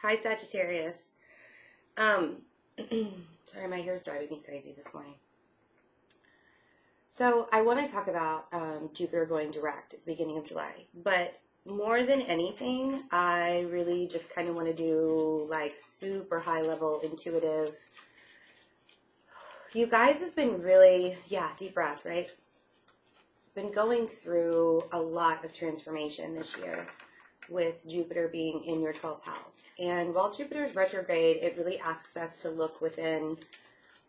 Hi, Sagittarius. Sorry, my hair's driving me crazy this morning. So I want to talk about Jupiter going direct at the beginning of July. But more than anything, I really just kind of want to do like super high level intuitive. You guys have been really, deep breath, right? Been going through a lot of transformation this year with Jupiter being in your 12th house. And while Jupiter's retrograde, it really asks us to look within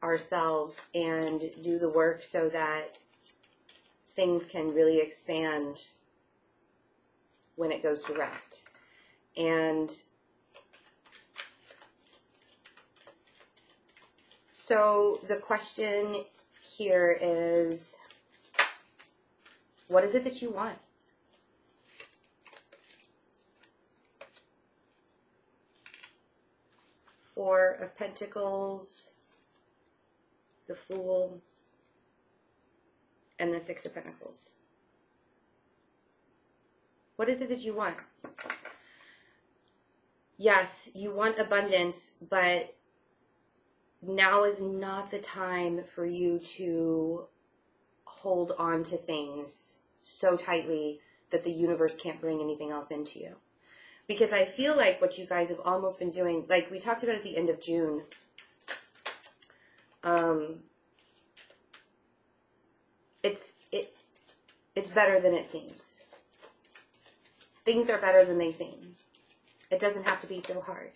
ourselves and do the work so that things can really expand when it goes direct. And so the question here is, what is it that you want? Four of Pentacles, the Fool, and the Six of Pentacles. What is it that you want? Yes, you want abundance, but now is not the time for you to hold on to things so tightly that the universe can't bring anything else into you. Because I feel like what you guys have almost been doing, like we talked about at the end of June, it's better than it seems. Things are better than they seem. It doesn't have to be so hard,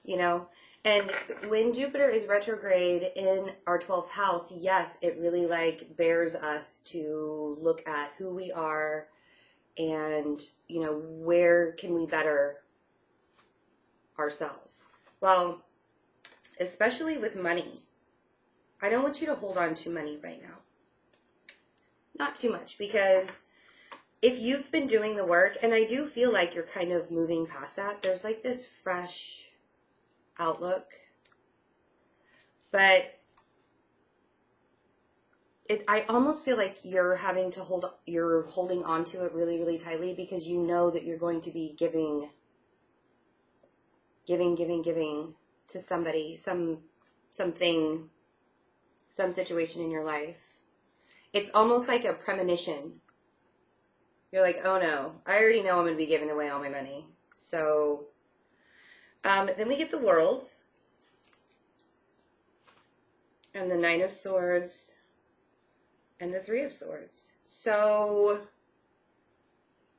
you know? And when Jupiter is retrograde in our 12th house, yes, it really like bears us to look at who we are and, you know, where can we better ourselves? Well, especially with money. I don't want you to hold on to money right now. Not too much, because if you've been doing the work, and I do feel like you're kind of moving past that, there's like this fresh outlook. But I almost feel like you're holding on to it really, really tightly because you know that you're going to be giving to somebody, something, some situation in your life. It's almost like a premonition. You're like, oh no, I already know I'm going to be giving away all my money. So, then we get the World and the Nine of Swords and the Three of Swords. So,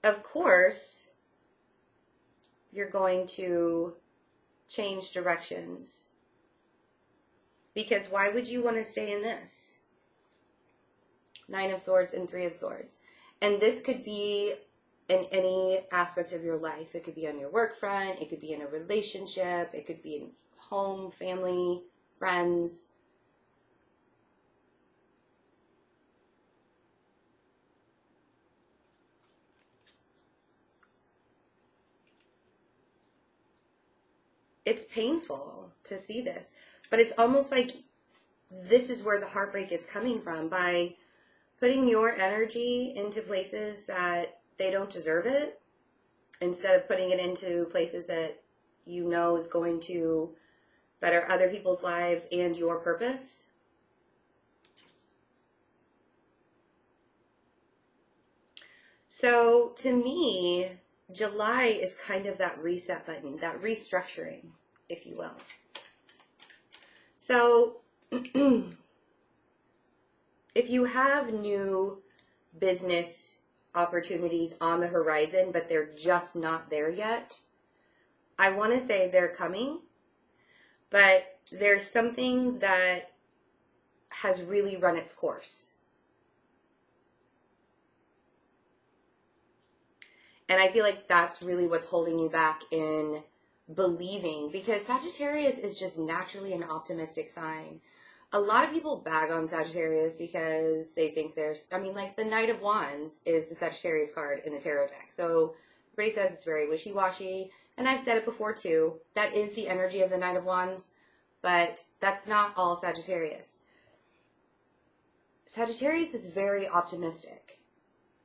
of course, you're going to change directions. Because why would you want to stay in this? Nine of Swords and Three of Swords. And this could be in any aspect of your life. It could be on your work front. It could be in a relationship. It could be in home, family, friends. It's painful to see this, but it's almost like this is where the heartbreak is coming from, by putting your energy into places that they don't deserve it, instead of putting it into places that you know is going to better other people's lives and your purpose. So to me, July is kind of that reset button, that restructuring, if you will. So if you have new business opportunities on the horizon, but they're just not there yet, I want to say they're coming, but there's something that has really run its course. And I feel like that's really what's holding you back in believing, because Sagittarius is just naturally an optimistic sign. A lot of people bag on Sagittarius because they think like the Knight of Wands is the Sagittarius card in the tarot deck. So everybody says it's very wishy-washy. And I've said it before too. That is the energy of the Knight of Wands. But that's not all Sagittarius. Sagittarius is very optimistic.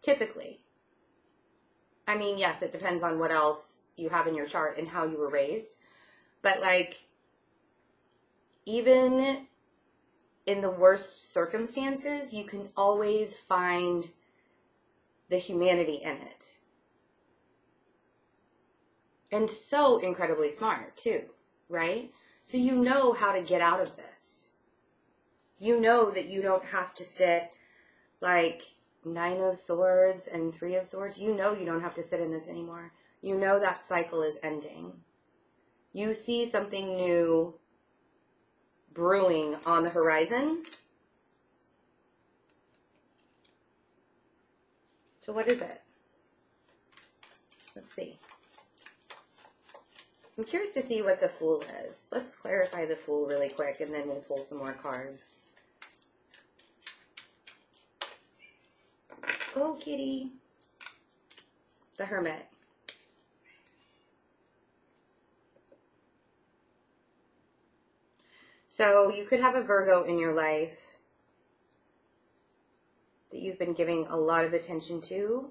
Typically. I mean, yes, it depends on what else, you have in your chart and how you were raised. But like, even in the worst circumstances, you can always find the humanity in it. And so incredibly smart too, right? So you know how to get out of this. You know that you don't have to sit like 9 of Swords and 3 of Swords. You know you don't have to sit in this anymore. You know that cycle is ending. You see something new brewing on the horizon. So what is it? Let's see. I'm curious to see what the Fool is. Let's clarify the Fool really quick, and then we'll pull some more cards. Oh, kitty. The Hermit. So you could have a Virgo in your life that you've been giving a lot of attention to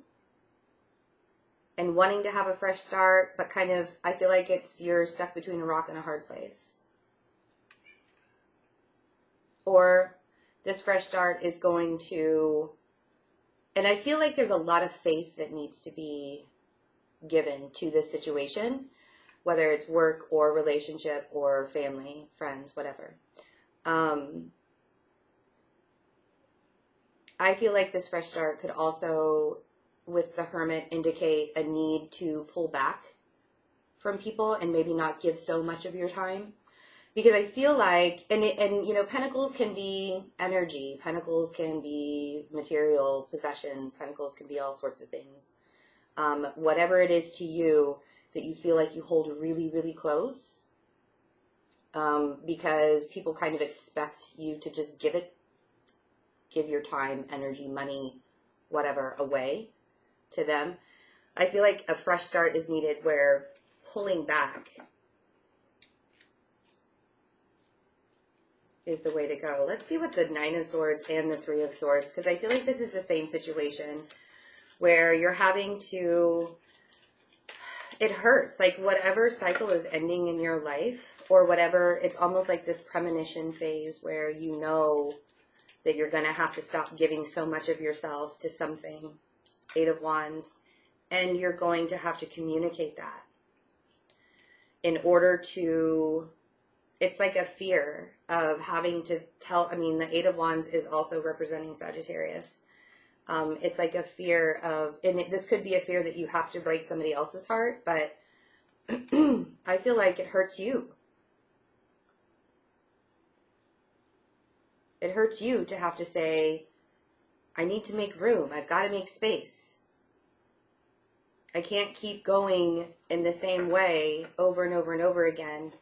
and wanting to have a fresh start, but kind of, I feel like you're stuck between a rock and a hard place. Or this fresh start is going to, and I feel like there's a lot of faith that needs to be given to this situation, whether it's work or relationship or family, friends, whatever. I feel like this fresh start could also, with the Hermit, indicate a need to pull back from people and maybe not give so much of your time. Because I feel like, and you know, Pentacles can be energy. Pentacles can be material possessions. Pentacles can be all sorts of things. Whatever it is to you that you feel like you hold really, really close, because people kind of expect you to just give your time, energy, money, whatever, away to them. I feel like a fresh start is needed where pulling back is the way to go. Let's see what the 9 of Swords and the 3 of Swords, because I feel like this is the same situation where you're having to, it hurts, like whatever cycle is ending in your life or whatever, it's almost like this premonition phase where you know that you're going to have to stop giving so much of yourself to something, 8 of Wands, and you're going to have to communicate that in order to, it's like a fear of having to tell, I mean, the 8 of Wands is also representing Sagittarius. It's like a fear of, and this could be a fear that you have to break somebody else's heart, but I feel like it hurts you. It hurts you to have to say, I need to make room. I've got to make space. I can't keep going in the same way over and over and over again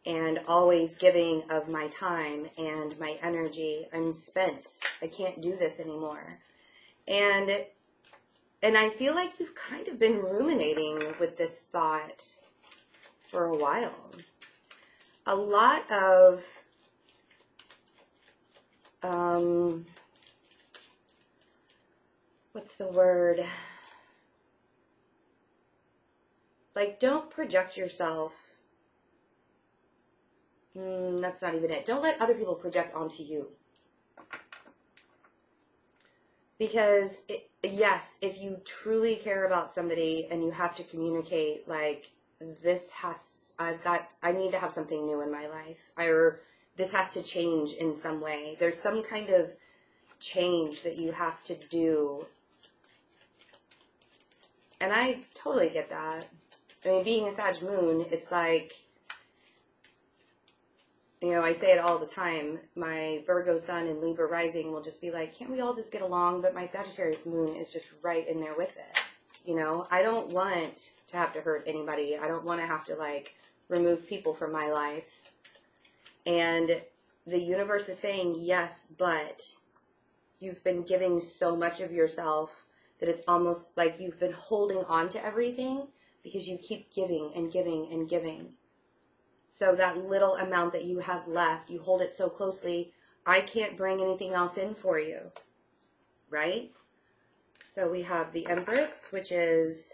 and always giving of my time and my energy. I'm spent. I can't do this anymore. And I feel like you've kind of been ruminating with this thought for a while. A lot of what's the word? Like, don't project yourself. That's not even it. Don't let other people project onto you. Because, yes, if you truly care about somebody and you have to communicate, like, I need to have something new in my life. Or this has to change in some way. There's some kind of change that you have to do. And I totally get that. I mean, being a Sag moon, it's like, you know, I say it all the time. My Virgo sun and Libra rising will just be like, can't we all just get along? But my Sagittarius moon is just right in there with it. You know, I don't want to have to hurt anybody. I don't want to have to, like, remove people from my life. And the universe is saying, yes, but you've been giving so much of yourself that it's almost like you've been holding on to everything because you keep giving and giving and giving. So that little amount that you have left, you hold it so closely, I can't bring anything else in for you, right? So we have the Empress, which is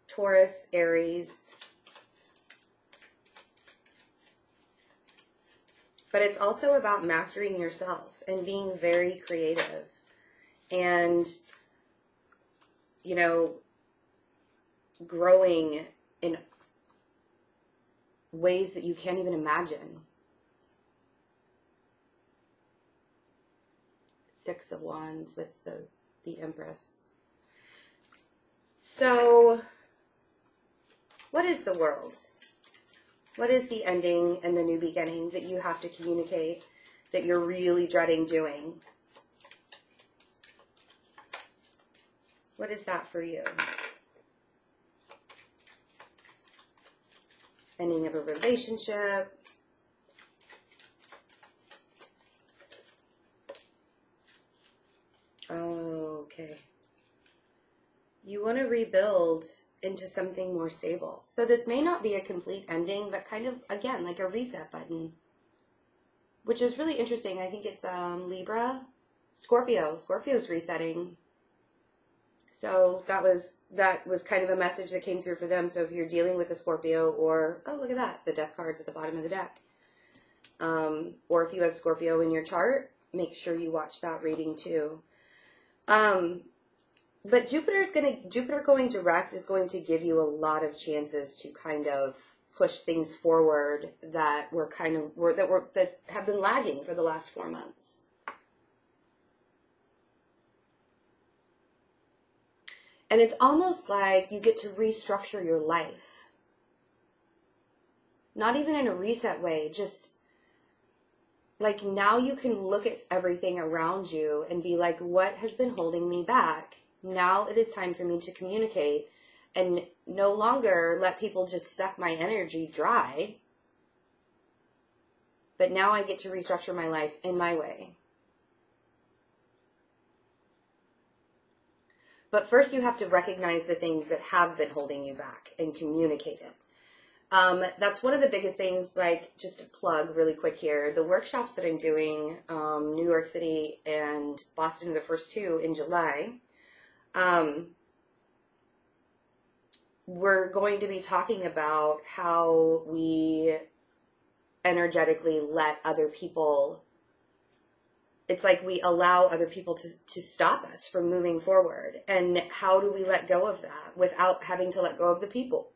Taurus, Aries. But it's also about mastering yourself and being very creative and, you know, growing in ways that you can't even imagine. Six of Wands with the Empress. So, what is the world? What is the ending and the new beginning that you have to communicate that you're really dreading doing? What is that for you? Ending of a relationship. Oh, okay. You want to rebuild into something more stable. So this may not be a complete ending, but kind of, again, like a reset button, which is really interesting. I think it's Libra, Scorpio. Scorpio's resetting. So that was kind of a message that came through for them. So if you're dealing with a Scorpio, or, oh, look at that, the death card's at the bottom of the deck. Or if you have Scorpio in your chart, make sure you watch that reading too. But Jupiter going direct is going to give you a lot of chances to kind of push things forward that that have been lagging for the last 4 months. And it's almost like you get to restructure your life. Not even in a reset way, just like now you can look at everything around you and be like, what has been holding me back? Now it is time for me to communicate and no longer let people just suck my energy dry. But now I get to restructure my life in my way. But first you have to recognize the things that have been holding you back and communicate it. That's one of the biggest things, like just to plug really quick here, the workshops that I'm doing, New York City and Boston are the first 2 in July. We're going to be talking about how we energetically let other people, it's like we allow other people to stop us from moving forward. And how do we let go of that without having to let go of the people?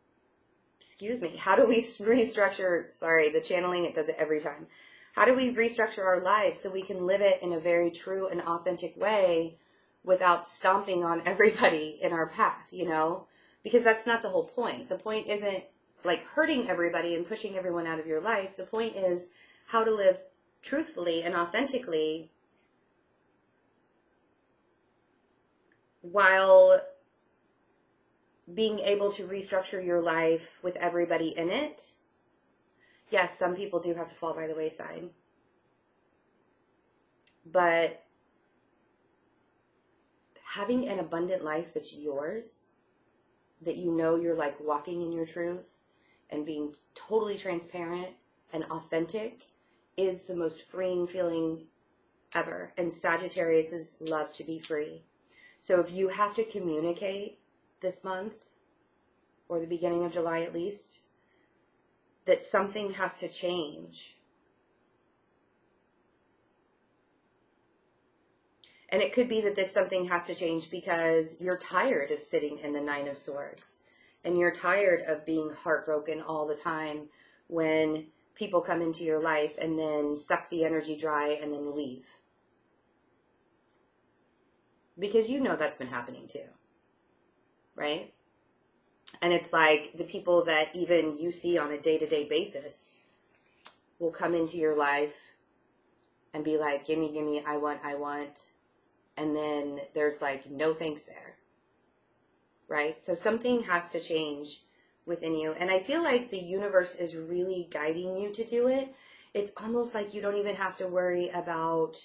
Excuse me. How do we restructure, sorry, the channeling, it does it every time. How do we restructure our lives so we can live it in a very true and authentic way without stomping on everybody in our path, you know? Because that's not the whole point. The point isn't like hurting everybody and pushing everyone out of your life. The point is how to live truthfully and authentically while being able to restructure your life with everybody in it. Yes, some people do have to fall by the wayside. But having an abundant life that's yours, that you know you're like walking in your truth and being totally transparent and authentic is the most freeing feeling ever. And Sagittarius love to be free. So if you have to communicate this month, or the beginning of July at least, that something has to change. And it could be that this something has to change because you're tired of sitting in the 9 of Swords. And you're tired of being heartbroken all the time when people come into your life and then suck the energy dry and then leave. Because you know that's been happening too. Right? And it's like the people that even you see on a day-to-day basis will come into your life and be like, gimme, I want. And then there's like, no thanks there. Right? So something has to change within you. And I feel like the universe is really guiding you to do it. It's almost like you don't even have to worry about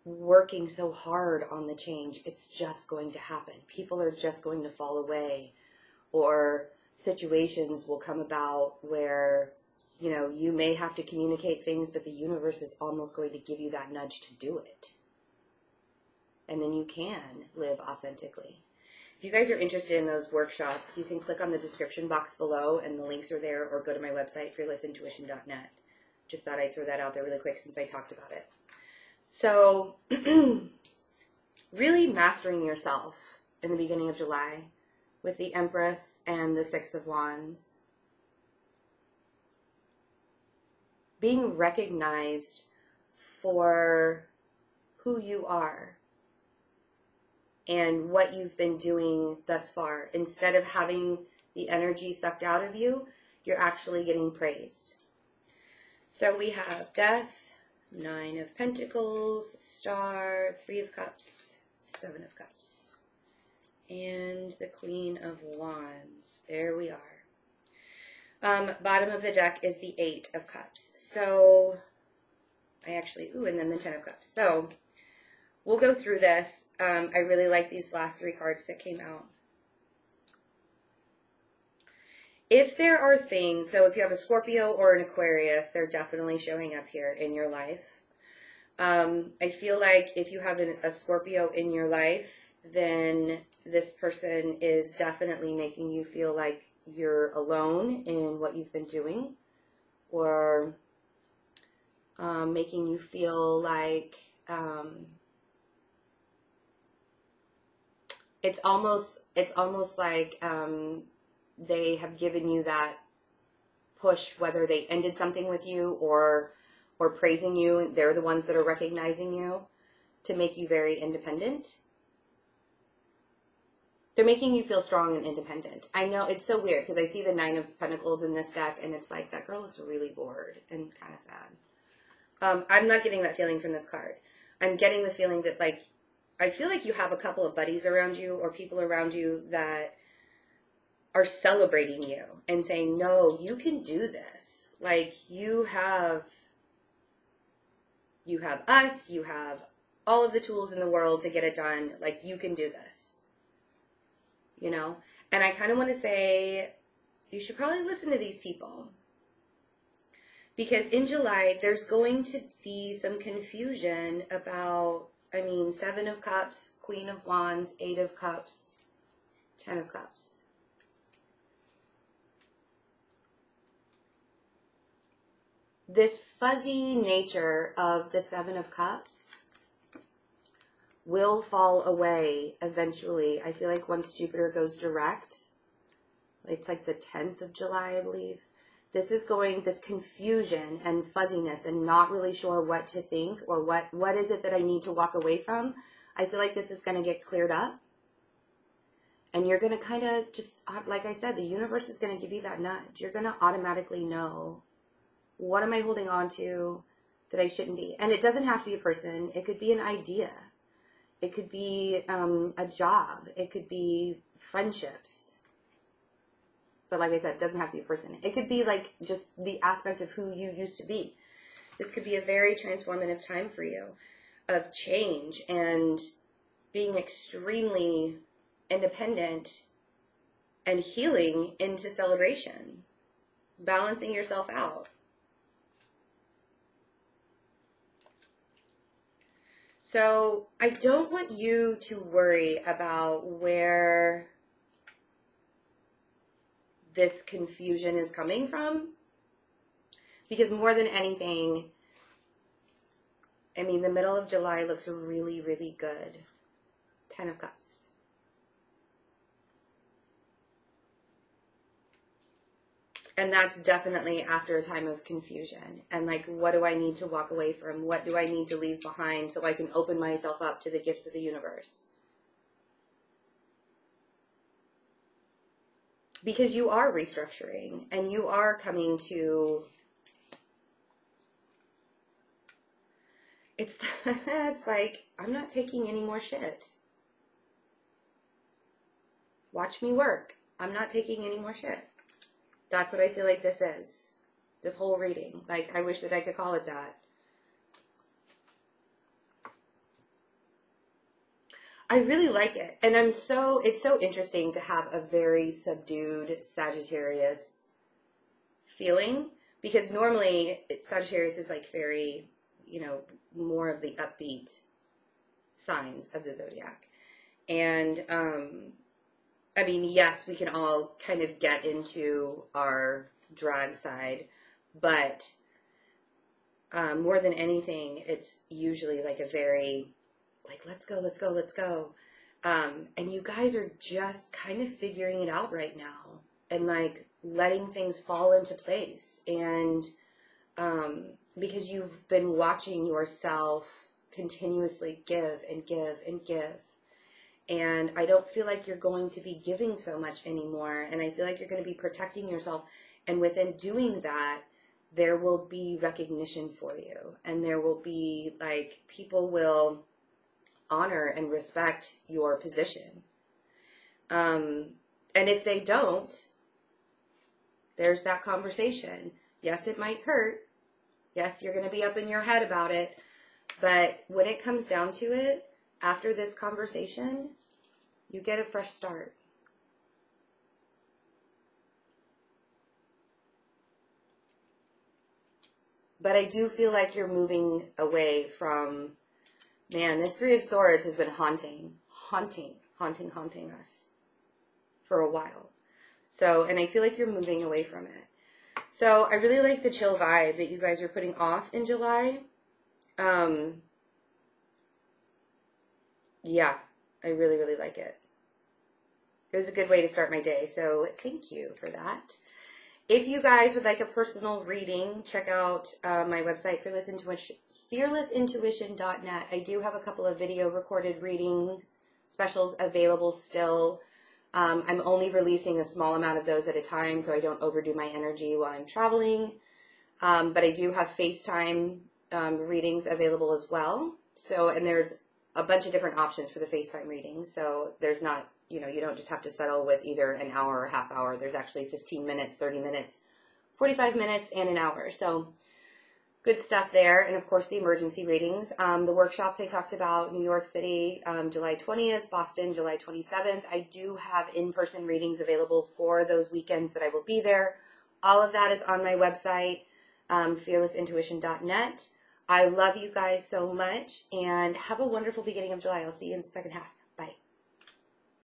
working so hard on the change. It's just going to happen. People are just going to fall away, or situations will come about where, you know, you may have to communicate things, but the universe is almost going to give you that nudge to do it. And then you can live authentically. If you guys are interested in those workshops, you can click on the description box below and the links are there, or go to my website, fearlessintuition.net. Just thought I'd throw that out there really quick since I talked about it. So, really mastering yourself in the beginning of July with the Empress and the Six of Wands. Being recognized for who you are and what you've been doing thus far. Instead of having the energy sucked out of you, you're actually getting praised. So we have Death, Nine of Pentacles, Star, Three of Cups, Seven of Cups, and the Queen of Wands. There we are. Bottom of the deck is the Eight of Cups. So I actually, and then the Ten of Cups. So we'll go through this. I really like these last three cards that came out. If there are things, so if you have a Scorpio or an Aquarius, they're definitely showing up here in your life. I feel like if you have a Scorpio in your life, then this person is definitely making you feel like you're alone in what you've been doing, or making you feel like it's almost like they have given you that push, whether they ended something with you or praising you. They're the ones that are recognizing you to make you very independent. They're making you feel strong and independent. I know it's so weird because I see the Nine of Pentacles in this deck and it's like, that girl looks really bored and kind of sad. I'm not getting that feeling from this card. I'm getting the feeling that, like, I feel like you have a couple of buddies around you or people around you that are celebrating you and saying, no, you can do this. Like, you have us, you have all of the tools in the world to get it done. Like, you can do this, you know? And I kind of want to say, you should probably listen to these people. Because in July, there's going to be some confusion about, Seven of Cups, Queen of Wands, Eight of Cups, Ten of Cups. This fuzzy nature of the Seven of Cups will fall away eventually. I feel like once Jupiter goes direct, it's like the 10th of July, I believe. This confusion and fuzziness and not really sure what to think or what is it that I need to walk away from. I feel like this is going to get cleared up. And you're going to kind of just, like I said, the universe is going to give you that nudge. You're going to automatically know, what am I holding on to that I shouldn't be? And it doesn't have to be a person. It could be an idea. It could be a job. It could be friendships. But like I said, it doesn't have to be a person. It could be like just the aspect of who you used to be. This could be a very transformative time for you of change and being extremely independent and healing into celebration, balancing yourself out. So I don't want you to worry about where this confusion is coming from, because more than anything, the middle of July looks really, really good. Ten of Cups. And that's definitely after a time of confusion. And like, what do I need to walk away from? What do I need to leave behind so I can open myself up to the gifts of the universe? Because you are restructuring and you are coming to, it's like, I'm not taking any more shit. Watch me work. I'm not taking any more shit. That's what I feel like this is. This whole reading. Like, I wish that I could call it that. I really like it. And it's so interesting to have a very subdued Sagittarius feeling, because normally Sagittarius is like very, more of the upbeat signs of the zodiac. And I mean, yes, we can all kind of get into our drag side, but more than anything, it's usually like a very, like, let's go, let's go, let's go. And you guys are just kind of figuring it out right now and like letting things fall into place. And because you've been watching yourself continuously give and give and give. And I don't feel like you're going to be giving so much anymore. And I feel like you're going to be protecting yourself. And within doing that, there will be recognition for you. And there will be, like, people will honor and respect your position. And if they don't, there's that conversation. Yes, it might hurt. Yes, you're going to be up in your head about it. But when it comes down to it, after this conversation, you get a fresh start. But I do feel like you're moving away from, man, this Three of Swords has been haunting us for a while. So, and I feel like you're moving away from it. So I really like the chill vibe that you guys are putting off in July. Yeah, I really, really like it. It was a good way to start my day, so thank you for that. If you guys would like a personal reading, check out my website, fearlessintuition.net. I do have a couple of video recorded readings specials available still. I'm only releasing a small amount of those at a time so I don't overdo my energy while I'm traveling. But I do have FaceTime readings available as well. So, and there's a bunch of different options for the FaceTime reading. So there's not, you know, you don't just have to settle with either an hour or a half hour. There's actually 15 minutes, 30 minutes, 45 minutes, and an hour. So good stuff there. And of course, the emergency readings. The workshops I talked about, New York City, July 20th, Boston, July 27th. I do have in-person readings available for those weekends that I will be there. All of that is on my website, fearlessintuition.net. I love you guys so much, and have a wonderful beginning of July. I'll see you in the second half.